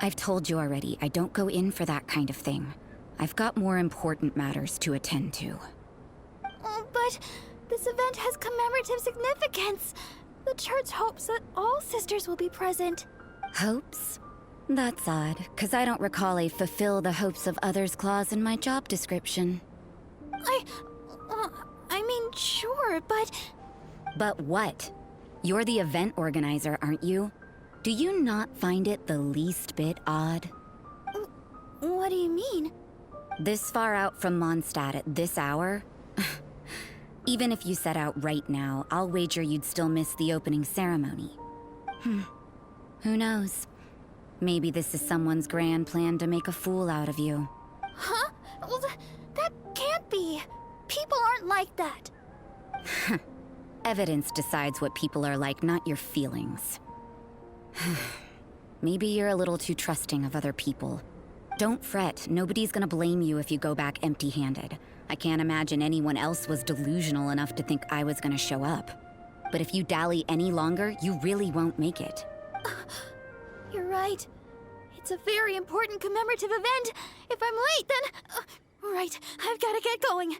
I've told you already, I don't go in for that kind of thing. I've got more important matters to attend to. But this event has commemorative significance. The church hopes that all sisters will be present. Hopes? That's odd, because I don't recall a fulfill the hopes of others clause in my job description. I mean, sure, but... But what? You're the event organizer, aren't you? Do you not find it the least bit odd? What do you mean? This far out from Mondstadt at this hour? Even if you set out right now, I'll wager you'd still miss the opening ceremony. Who knows? Maybe this is someone's grand plan to make a fool out of you. Huh? Well, that can't be. People aren't like that. Evidence decides what people are like, not your feelings. Maybe you're a little too trusting of other people. Don't fret, nobody's gonna blame you if you go back empty-handed. I can't imagine anyone else was delusional enough to think I was gonna show up. But if you dally any longer, you really won't make it. You're right. It's a very important commemorative event. If I'm late, then... right, I've gotta get going.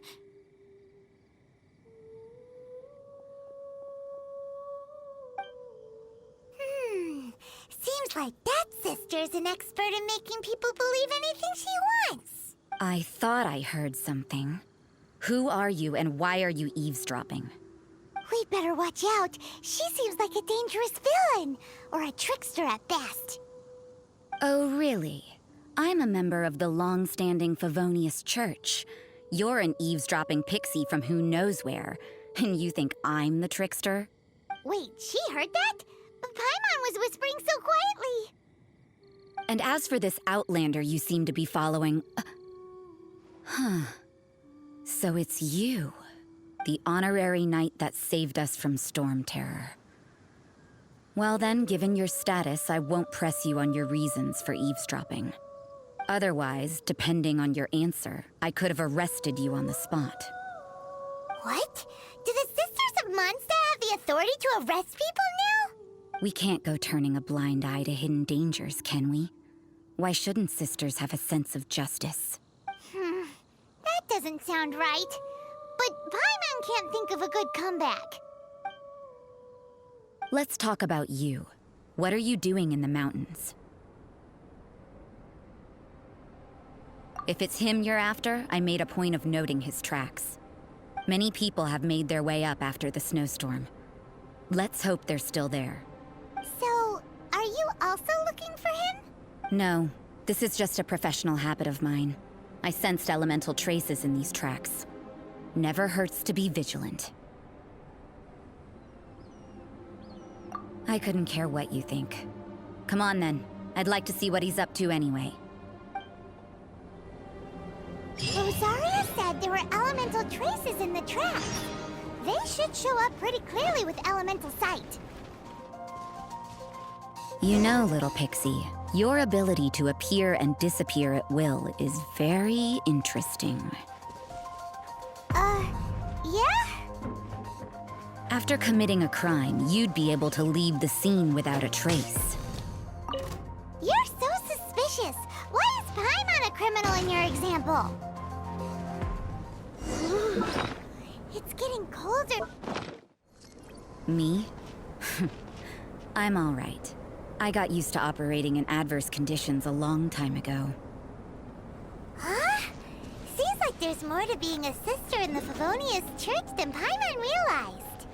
Seems like that sister's an expert in making people believe anything she wants. I thought I heard something. Who are you and why are you eavesdropping? We'd better watch out. She seems like a dangerous villain, or a trickster at best. Oh, really? I'm a member of the long-standing Favonius Church. You're an eavesdropping pixie from who knows where, and you think I'm the trickster? Wait, she heard that? But Paimon was whispering so quietly. And as for this outlander you seem to be following... So it's you, the honorary knight that saved us from Storm Terror. Well then, given your status, I won't press you on your reasons for eavesdropping. Otherwise, depending on your answer, I could have arrested you on the spot. What? Do the Sisters of Mondstadt have the authority to arrest people now? We can't go turning a blind eye to hidden dangers, can we? Why shouldn't sisters have a sense of justice? That doesn't sound right. But Paimon can't think of a good comeback. Let's talk about you. What are you doing in the mountains? If it's him you're after, I made a point of noting his tracks. Many people have made their way up after the snowstorm. Let's hope they're still there. So, are you also looking for him? No, this is just a professional habit of mine. I sensed elemental traces in these tracks. Never hurts to be vigilant. I couldn't care what you think. Come on then. I'd like to see what he's up to anyway. Rosaria said there were elemental traces in the tracks. They should show up pretty clearly with elemental sight. You know, little pixie, your ability to appear and disappear at will is very interesting. Yeah? After committing a crime, you'd be able to leave the scene without a trace. You're so suspicious. Why is Paimon a criminal in your example? It's getting colder. Me? I'm all right. I got used to operating in adverse conditions a long time ago. Huh? Seems like there's more to being a sister in the Favonius Church than Paimon realized.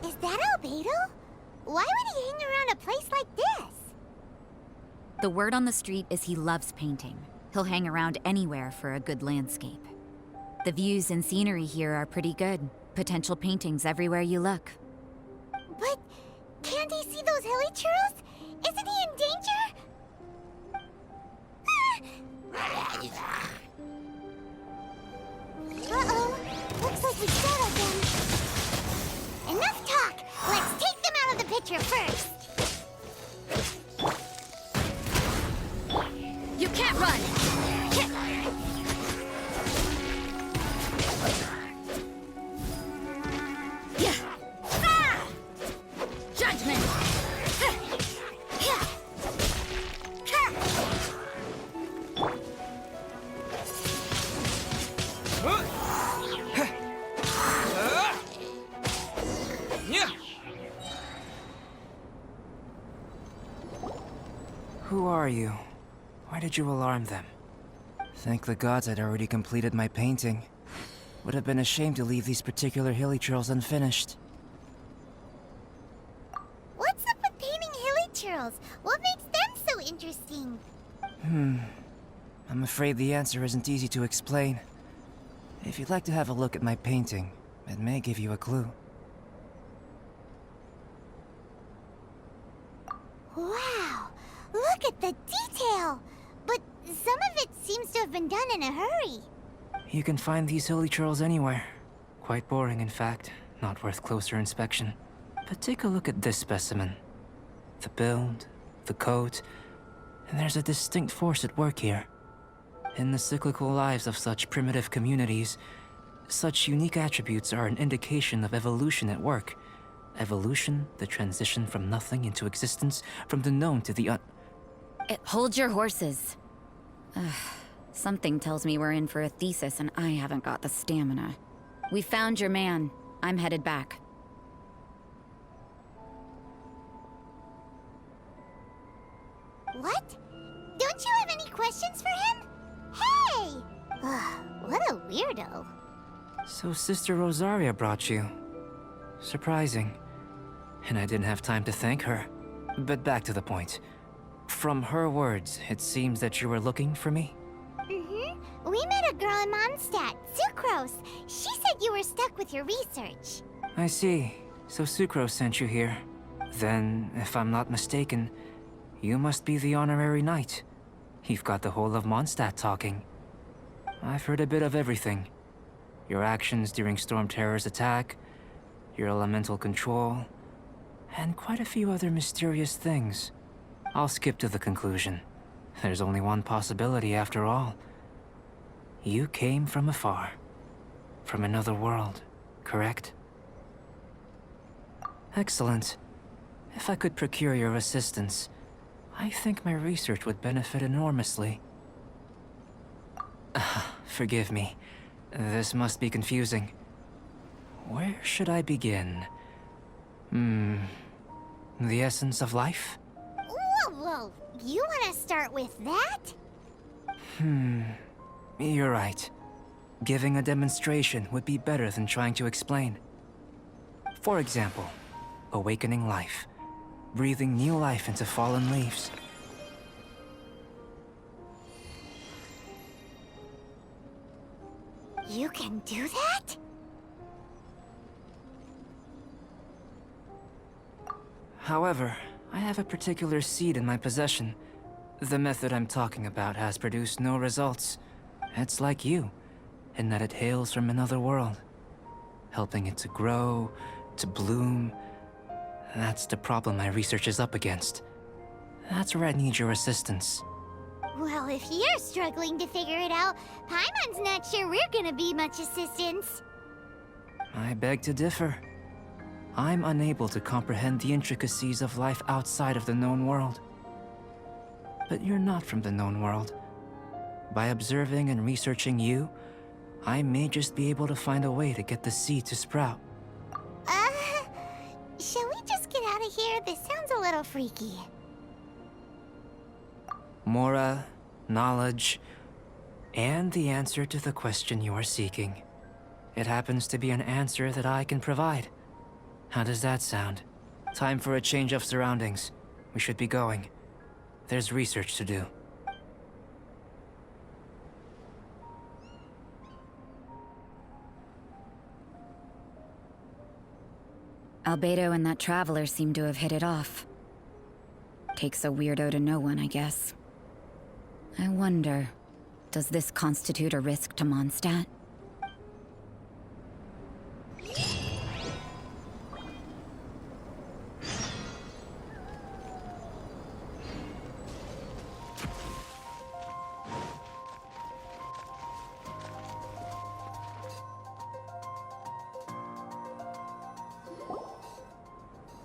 Is that Albedo? Why would he hang around a place like this? The word on the street is he loves painting. He'll hang around anywhere for a good landscape. The views and scenery here are pretty good. Potential paintings everywhere you look. But can't he see those hilly churros? Isn't he in danger? Uh-oh. Looks like we startled them. Enough talk! Let's take them out of the picture first! You can't run! Who are you? Why did you alarm them? Thank the gods I'd already completed my painting. Would have been a shame to leave these particular hilly trails unfinished. What's up with painting hilly churls? What makes them so interesting? I'm afraid the answer isn't easy to explain. If you'd like to have a look at my painting, it may give you a clue. Wow! Look at the detail! But some of it seems to have been done in a hurry. You can find these hilly trails anywhere. Quite boring, in fact. Not worth closer inspection. But take a look at this specimen. The build, the coat, and there's a distinct force at work here. In the cyclical lives of such primitive communities, such unique attributes are an indication of evolution at work. Evolution, the transition from nothing into existence, from the known to the Hold your horses. Something tells me we're in for a thesis and I haven't got the stamina. We found your man. I'm headed back. What? Don't you have any questions for him? Hey! What a weirdo. So Sister Rosaria brought you. Surprising. And I didn't have time to thank her. But back to the point. From her words, it seems that you were looking for me? We met a girl in Mondstadt, Sucrose. She said you were stuck with your research. I see. So Sucrose sent you here. Then, if I'm not mistaken, you must be the honorary knight. You've got the whole of Mondstadt talking. I've heard a bit of everything. Your actions during Storm Terror's attack, your elemental control, and quite a few other mysterious things. I'll skip to the conclusion. There's only one possibility after all. You came from afar. From another world, correct? Excellent. If I could procure your assistance, I think my research would benefit enormously. Forgive me. This must be confusing. Where should I begin? The essence of life? Whoa! You want to start with that? You're right. Giving a demonstration would be better than trying to explain. For example, awakening life. Breathing new life into fallen leaves. You can do that? However, I have a particular seed in my possession. The method I'm talking about has produced no results. It's like you, in that it hails from another world. Helping it to grow, to bloom. That's the problem my research is up against. That's where I need your assistance. Well, if you're struggling to figure it out, Paimon's not sure we're gonna be much assistance. I beg to differ. I'm unable to comprehend the intricacies of life outside of the known world. But you're not from the known world. By observing and researching you, I may just be able to find a way to get the seed to sprout. Shall we just get out of here? This sounds a little freaky. Mora, knowledge, and the answer to the question you are seeking. It happens to be an answer that I can provide. How does that sound? Time for a change of surroundings. We should be going. There's research to do. Albedo and that traveler seem to have hit it off. Takes a weirdo to know one, I guess. I wonder, does this constitute a risk to Mondstadt?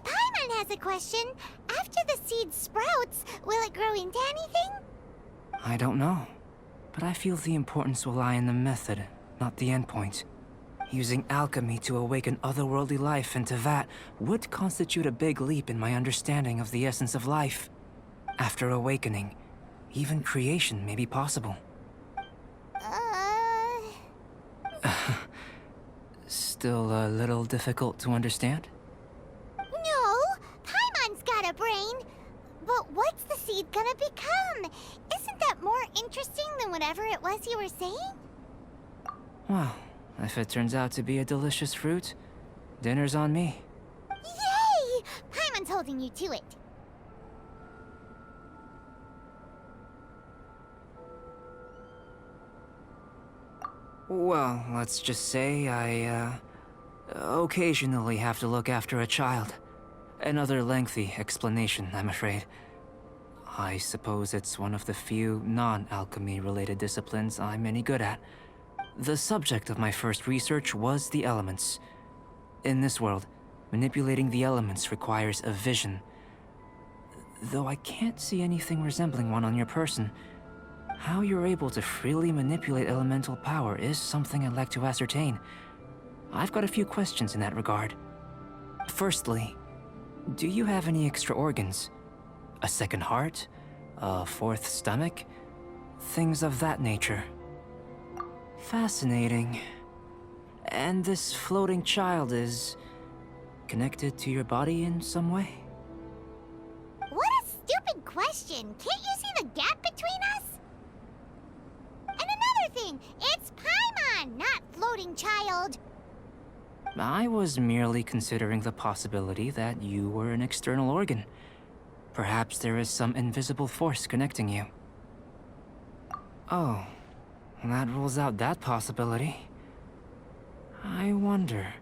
Paimon has a question. After the seed sprouts, will it grow into anything? I don't know. But I feel the importance will lie in the method, not the endpoint. Using alchemy to awaken otherworldly life into that would constitute a big leap in my understanding of the essence of life. After awakening, even creation may be possible. Still a little difficult to understand? No, Paimon's got a brain. But what's the seed gonna become? Isn't that more interesting than whatever it was you were saying? Well, if it turns out to be a delicious fruit, dinner's on me. Yay! Paimon's holding you to it. Well, let's just say I, occasionally have to look after a child. Another lengthy explanation, I'm afraid. I suppose it's one of the few non-alchemy related disciplines I'm any good at. The subject of my first research was the elements. In this world, manipulating the elements requires a vision. Though I can't see anything resembling one on your person, how you're able to freely manipulate elemental power is something I'd like to ascertain. I've got a few questions in that regard. Firstly, do you have any extra organs? A second heart? A fourth stomach? Things of that nature. Fascinating. And this floating child is connected to your body in some way? What a stupid question! Can't you see the gap between us? And another thing, it's Paimon, not floating child. I was merely considering the possibility that you were an external organ. Perhaps there is some invisible force connecting you. Oh, that rules out that possibility. I wonder,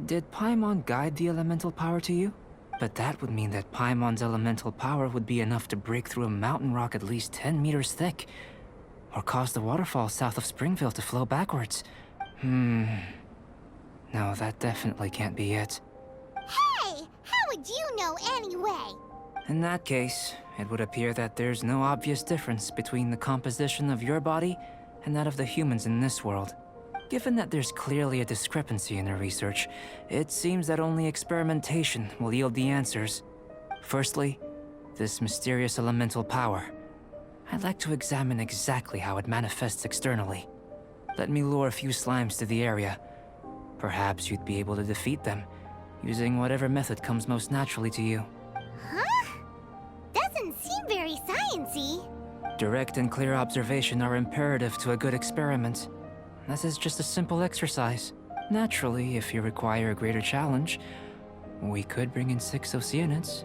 did Paimon guide the elemental power to you? But that would mean that Paimon's elemental power would be enough to break through a mountain rock at least 10 meters thick, or cause the waterfall south of Springville to flow backwards. No, that definitely can't be it. Hey! How would you know anyway? In that case, it would appear that there's no obvious difference between the composition of your body and that of the humans in this world. Given that there's clearly a discrepancy in our research, it seems that only experimentation will yield the answers. Firstly, this mysterious elemental power. I'd like to examine exactly how it manifests externally. Let me lure a few slimes to the area. Perhaps you'd be able to defeat them, using whatever method comes most naturally to you. Huh? Doesn't seem very sciencey. Direct and clear observation are imperative to a good experiment. This is just a simple exercise. Naturally, if you require a greater challenge, we could bring in 6 Oceanids.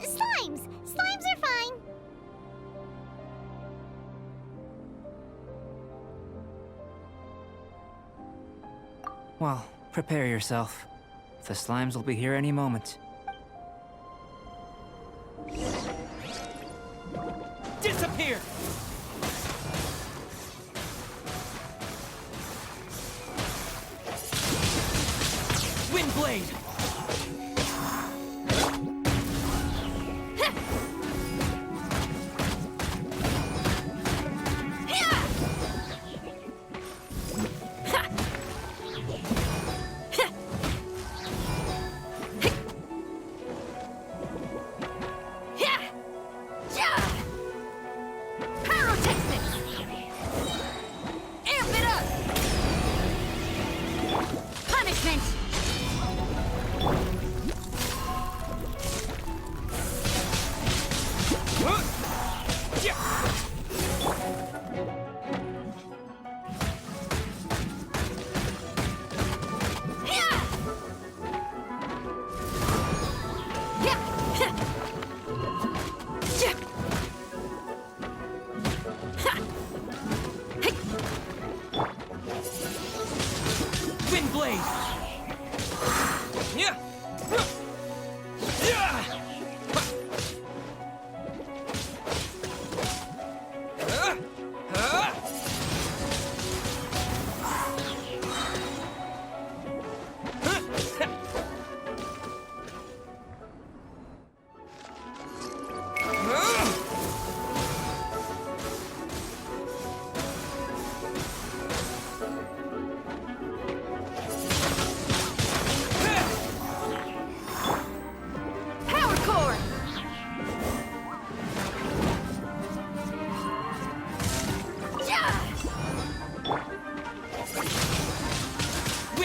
Slimes! Slimes are fine. Well, prepare yourself. The slimes will be here any moment. Disappear! Windblade!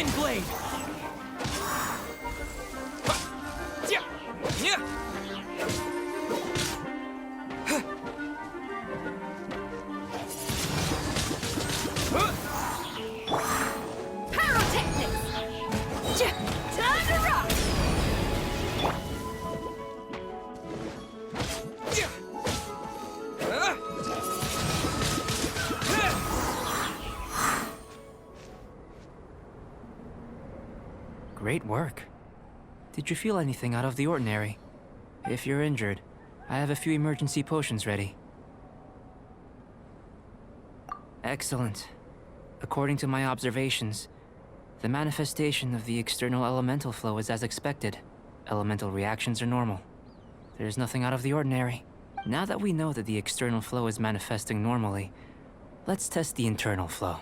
Wind Blade! Time to rock! Great work. Did you feel anything out of the ordinary? If you're injured, I have a few emergency potions ready. Excellent. According to my observations, the manifestation of the external elemental flow is as expected. Elemental reactions are normal. There's nothing out of the ordinary. Now that we know that the external flow is manifesting normally, let's test the internal flow.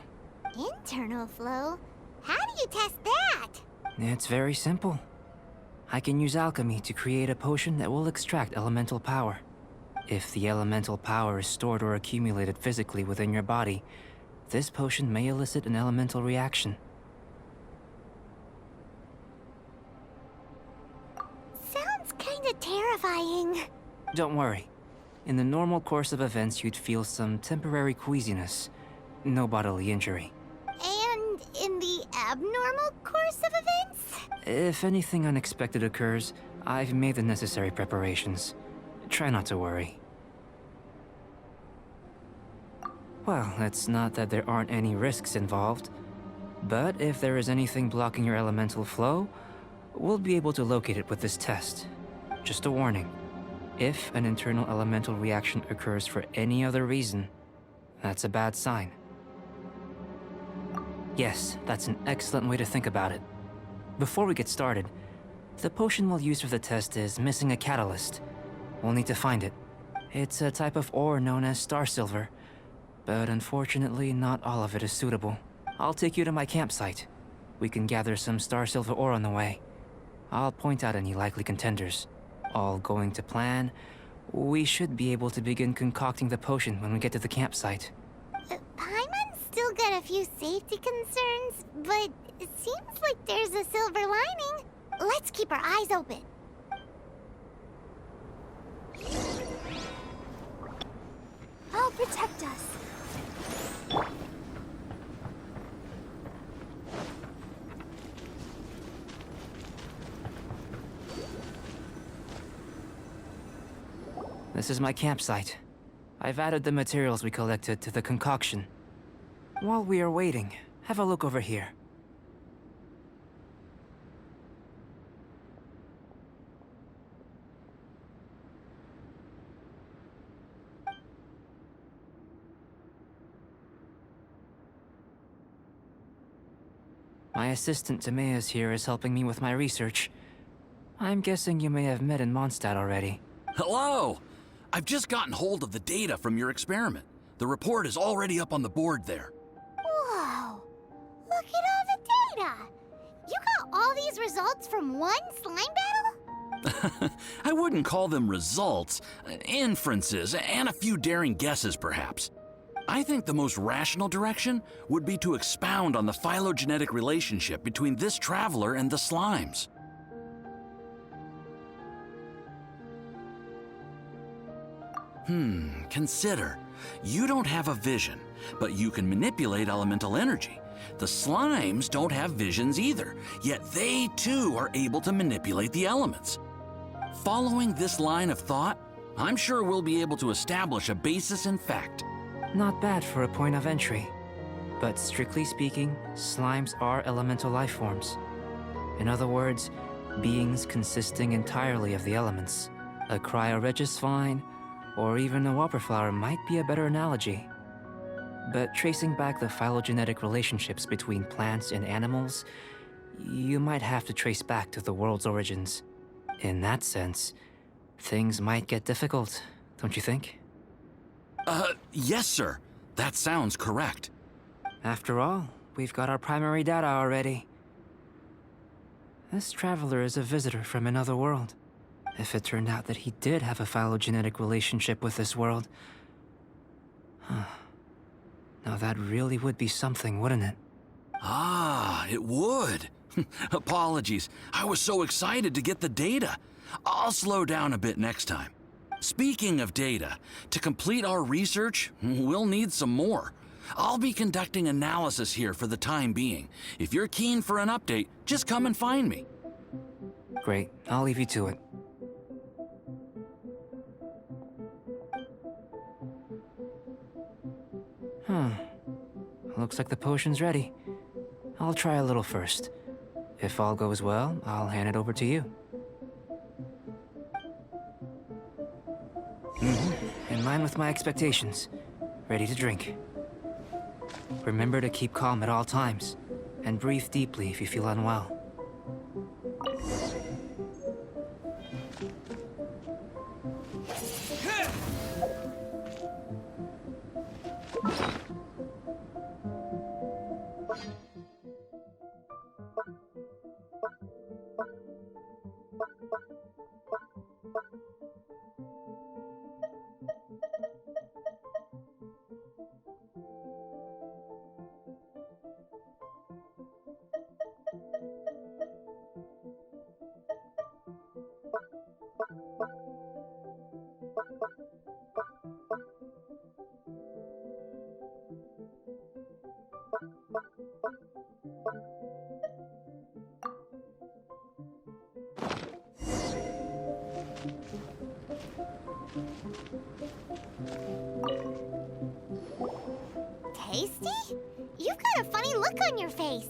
Internal flow? How do you test that? It's very simple. I can use alchemy to create a potion that will extract elemental power. If the elemental power is stored or accumulated physically within your body, this potion may elicit an elemental reaction. Sounds kinda terrifying. Don't worry. In the normal course of events, you'd feel some temporary queasiness. No bodily injury. And in the abnormal course of events? If anything unexpected occurs, I've made the necessary preparations. Try not to worry. Well, it's not that there aren't any risks involved. But if there is anything blocking your elemental flow, we'll be able to locate it with this test. Just a warning. If an internal elemental reaction occurs for any other reason, that's a bad sign. Yes, that's an excellent way to think about it. Before we get started, the potion we'll use for the test is missing a catalyst. We'll need to find it. It's a type of ore known as star silver, but unfortunately not all of it is suitable. I'll take you to my campsite. We can gather some star silver ore on the way. I'll point out any likely contenders. All going to plan, we should be able to begin concocting the potion when we get to the campsite. Paimon's still got a few safety concerns, but it seems like there's a silver lining. Let's keep our eyes open. I'll protect us. This is my campsite. I've added the materials we collected to the concoction. While we are waiting, have a look over here. My assistant Timaeus here is helping me with my research. I'm guessing you may have met in Mondstadt already. Hello! I've just gotten hold of the data from your experiment. The report is already up on the board there. Whoa! Look at all the data! You got all these results from one slime battle? I wouldn't call them results, inferences, and a few daring guesses perhaps. I think the most rational direction would be to expound on the phylogenetic relationship between this traveler and the slimes. Consider. You don't have a vision, but you can manipulate elemental energy. The slimes don't have visions either, yet they too are able to manipulate the elements. Following this line of thought, I'm sure we'll be able to establish a basis in fact. Not bad for a point of entry. But strictly speaking, slimes are elemental life forms. In other words, beings consisting entirely of the elements. A cryoregis vine, or even a whopperflower might be a better analogy. But tracing back the phylogenetic relationships between plants and animals, you might have to trace back to the world's origins. In that sense, things might get difficult, don't you think? Yes, sir. That sounds correct. After all, we've got our primary data already. This traveler is a visitor from another world. If it turned out that he did have a phylogenetic relationship with this world... Now that really would be something, wouldn't it? Ah, it would. Apologies. I was so excited to get the data. I'll slow down a bit next time. Speaking of data, to complete our research, we'll need some more. I'll be conducting analysis here for the time being. If you're keen for an update, just come and find me. Great, I'll leave you to it. Looks like the potion's ready. I'll try a little first. If all goes well, I'll hand it over to you. In line with my expectations. Ready to drink. Remember to keep calm at all times, and breathe deeply if you feel unwell. Tasty? You've got a funny look on your face.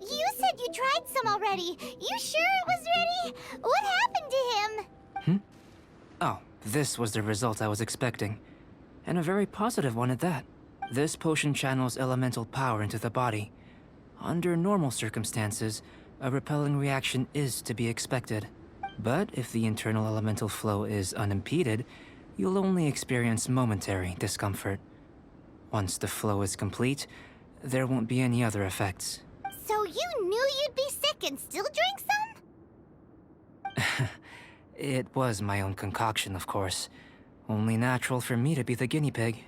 You said you tried some already. You sure it was ready? What happened to him? Oh, this was the result I was expecting. And a very positive one at that. This potion channels elemental power into the body. Under normal circumstances, a repelling reaction is to be expected. But if the internal elemental flow is unimpeded, you'll only experience momentary discomfort. Once the flow is complete, there won't be any other effects. So you knew you'd be sick and still drink some? It was my own concoction, of course. Only natural for me to be the guinea pig.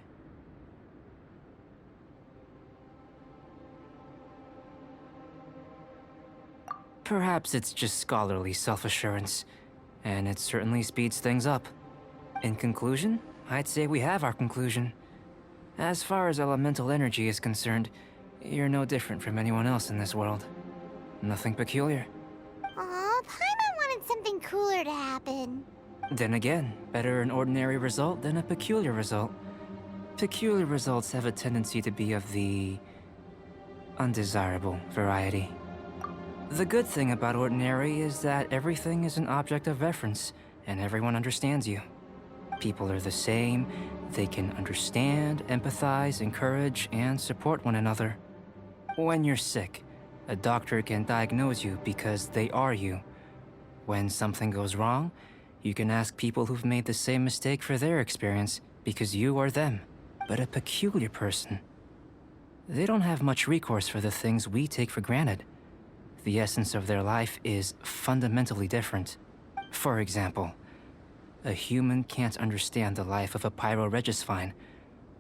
Perhaps it's just scholarly self-assurance, and it certainly speeds things up. In conclusion, I'd say we have our conclusion. As far as elemental energy is concerned, you're no different from anyone else in this world. Nothing peculiar. Aw, Paimon wanted something cooler to happen. Then again, better an ordinary result than a peculiar result. Peculiar results have a tendency to be of the undesirable variety. The good thing about ordinary is that everything is an object of reference, and everyone understands you. People are the same, they can understand, empathize, encourage, and support one another. When you're sick, a doctor can diagnose you because they are you. When something goes wrong, you can ask people who've made the same mistake for their experience because you are them. But a peculiar person, they don't have much recourse for the things we take for granted. The essence of their life is fundamentally different. For example, a human can't understand the life of a pyroregisvine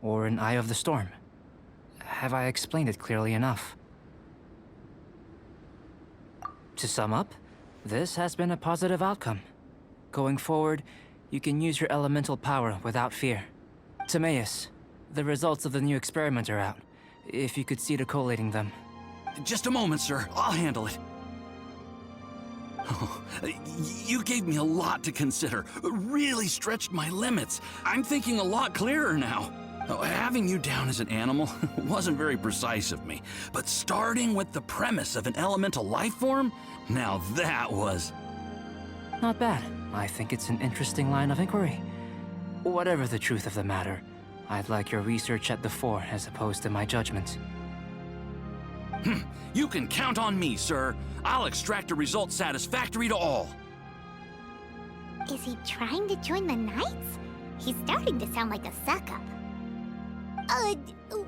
or an eye of the storm. Have I explained it clearly enough? To sum up, this has been a positive outcome. Going forward, you can use your elemental power without fear. Timaeus, the results of the new experiment are out. If you could see to collating them. Just a moment, sir. I'll handle it. Oh, you gave me a lot to consider. Really stretched my limits. I'm thinking a lot clearer now. Having you down as an animal wasn't very precise of me, but starting with the premise of an elemental life form, now that was... Not bad. I think it's an interesting line of inquiry. Whatever the truth of the matter, I'd like your research at the fore as opposed to my judgment. You can count on me, sir. I'll extract a result satisfactory to all. Is he trying to join the Knights? He's starting to sound like a suck-up.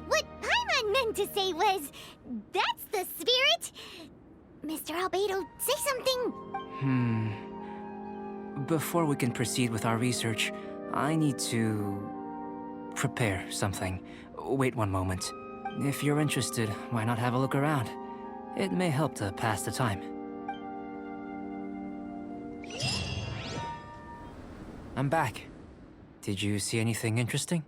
What Paimon meant to say was, that's the spirit. Mr. Albedo, say something. Before we can proceed with our research, I need to prepare something. Wait one moment. If you're interested, why not have a look around? It may help to pass the time. I'm back. Did you see anything interesting?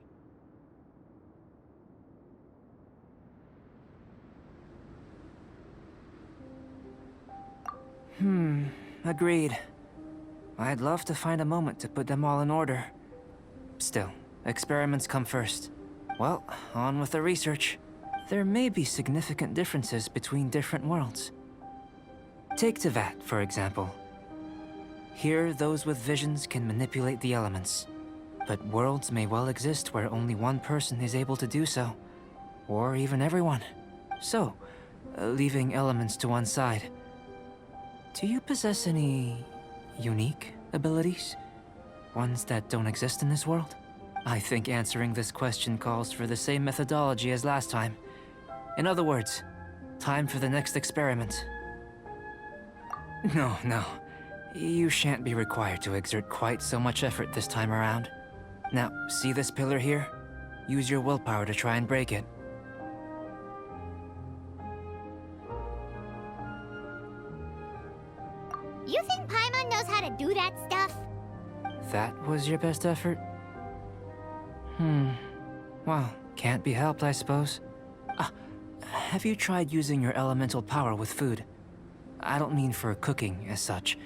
Agreed. I'd love to find a moment to put them all in order. Still, experiments come first. Well, on with the research. There may be significant differences between different worlds. Take Tevat, for example. Here, those with visions can manipulate the elements. But worlds may well exist where only one person is able to do so. Or even everyone. So, leaving elements to one side. Do you possess any unique abilities? Ones that don't exist in this world? I think answering this question calls for the same methodology as last time. In other words, time for the next experiment. No. You shan't be required to exert quite so much effort this time around. Now, see this pillar here? Use your willpower to try and break it. You think Paimon knows how to do that stuff? That was your best effort? Well, can't be helped, I suppose. Have you tried using your elemental power with food? I don't mean for cooking, as such.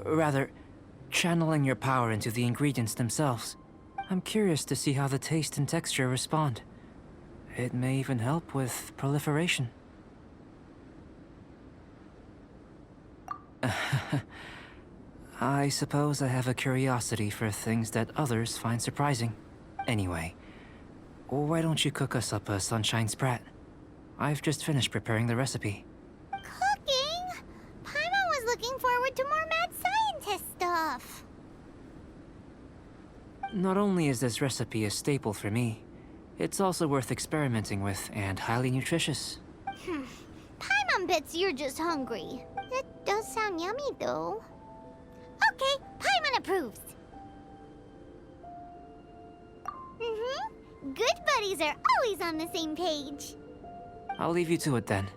Rather, channeling your power into the ingredients themselves. I'm curious to see how the taste and texture respond. It may even help with proliferation. I suppose I have a curiosity for things that others find surprising. Anyway, why don't you cook us up a sunshine sprat? I've just finished preparing the recipe. Cooking? Paimon was looking forward to more mad scientist stuff. Not only is this recipe a staple for me, it's also worth experimenting with and highly nutritious. Paimon bets you're just hungry. It does sound yummy, though. Okay, Paimon approves. Good buddies are always on the same page. I'll leave you to it then.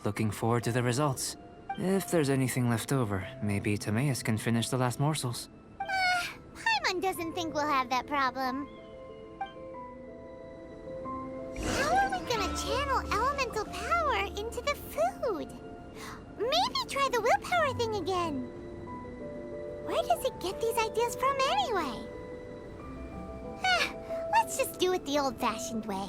Looking forward to the results. If there's anything left over, maybe Timaeus can finish the last morsels. Paimon doesn't think we'll have that problem. How are we gonna channel elemental power into the food? Maybe try the willpower thing again. Where does it get these ideas from anyway? Let's just do it the old-fashioned way.